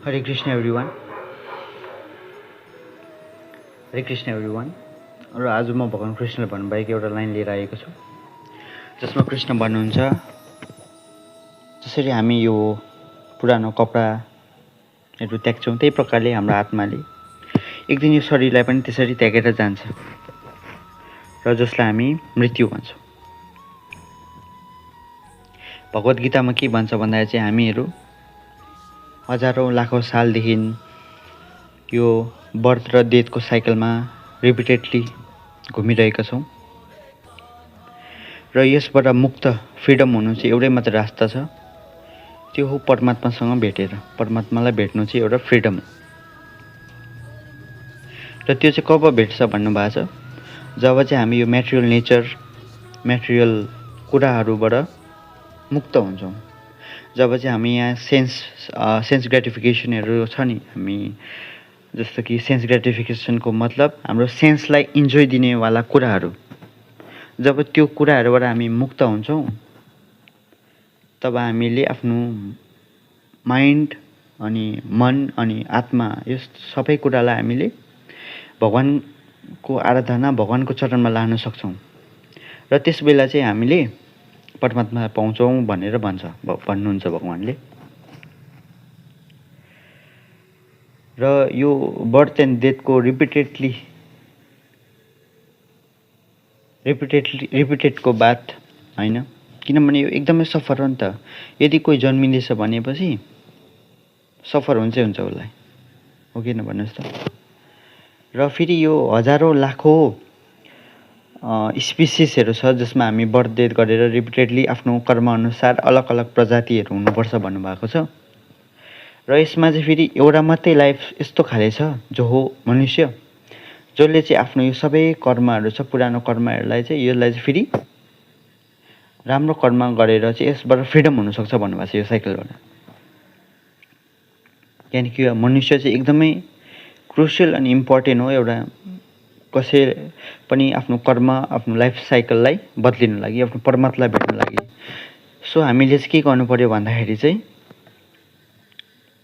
हरे कृष्ण एभ्रिवान हरे कृष्ण एभ्रिवान र आज म भगवान कृष्णले भन्नुभएको एउटा लाइन लिएर आएको छु, जसमा कृष्ण भन्नुहुन्छ, जसरी हामी यो पुरानो कपडाहरू त्याग्छौँ त्यही प्रकारले हाम्रो आत्माले एक दिन यो शरीरलाई पनि त्यसरी त्यागेर जान्छ र जसलाई हामी मृत्यु भन्छौँ। भगवत गीतामा के भन्छ भन्दा चाहिँ हामीहरू हजारौँ लाखौँ सालदेखि यो बर्थ र डेथको साइकलमा रिपिटेडली घुमिरहेका छौँ र यसबाट मुक्त फ्रिडम हुनु चाहिँ एउटै मात्र रास्ता छ, त्यो हो परमात्मासँग भेटेर परमात्मालाई भेट्नु चाहिँ एउटा फ्रिडम हो। र त्यो चाहिँ कब भेट्छ भन्नुभएको छ, जब चाहिँ हामी यो मेटेरियल नेचर मेटेरियल कुराहरूबाट मुक्त हुन्छौँ, जब चाहिँ हामी यहाँ सेन्स ग्रेटिफिकेसनहरू छ नि, हामी जस्तो कि सेन्स ग्रेटिफिकेसनको मतलब हाम्रो सेन्सलाई इन्जोय दिनेवाला कुराहरू, जब त्यो कुराहरूबाट हामी मुक्त हुन्छौँ तब हामीले आफ्नो माइन्ड अनि मन अनि आत्मा यो सबै कुरालाई हामीले भगवानको आराधना भगवानको चरणमा लान सक्छौँ र त्यस बेला चाहिँ हामीले परमात्मा पाउँछौँ भनेर भन्नुहुन्छ भगवानले। र यो बर्थ एन्ड डेथको रिपिटेडको बात होइन, किनभने यो एकदमै सफर हो नि त। यदि कोही जन्मिँदैछ भनेपछि सफर हुन्छै हुन्छ उसलाई, हो किन भन्नुहोस् त। र फेरि यो हजारौँ लाखौँ स्पिसिसहरू छ जसमा हामी बर्थ डेथ गरेर रिपिटेडली आफ्नो कर्मअनुसार अलग अलग प्रजातिहरू हुनुपर्छ भन्नुभएको छ। र यसमा चाहिँ फेरि एउटा मात्रै लाइफ यस्तो खाले छ जो हो मनुष्य, जसले चाहिँ आफ्नो यो सबै कर्महरू छ पुरानो कर्महरूलाई चाहिँ यसलाई चाहिँ फेरि राम्रो कर्म गरेर चाहिँ यसबाट फ्रिडम हुनसक्छ भन्नुभएको छ यो साइकलबाट। किनकि मनुष्य चाहिँ एकदमै क्रुसियल अनि इम्पोर्टेन्ट हो एउटा कसै पनि आफ्नो कर्म आफ्नो लाइफ साइकललाई बदलिनु लागि, आफ्नो परमात्मालाई भेट्नु लागि। सो हामीले चाहिँ के गर्नु पर्यो भन्दाखेरि चाहिँ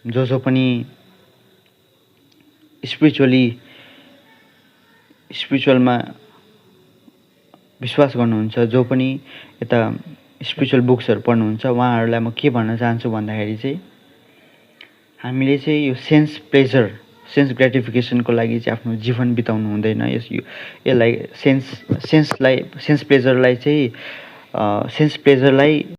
जो पनि स्पिरिचुअलमा विश्वास गर्नुहुन्छ, जो पनि यता स्पिरिचुअल बुक्सहरू पढ्नुहुन्छ, उहाँहरूलाई म के भन्न चाहन्छु भन्दाखेरि चाहिँ हामीले चाहिँ यो सेन्स ग्रेटिफिकेसनको लागि चाहिँ आफ्नो जीवन बिताउनु हुँदैन। यसलाई सेन्स प्लेजरलाई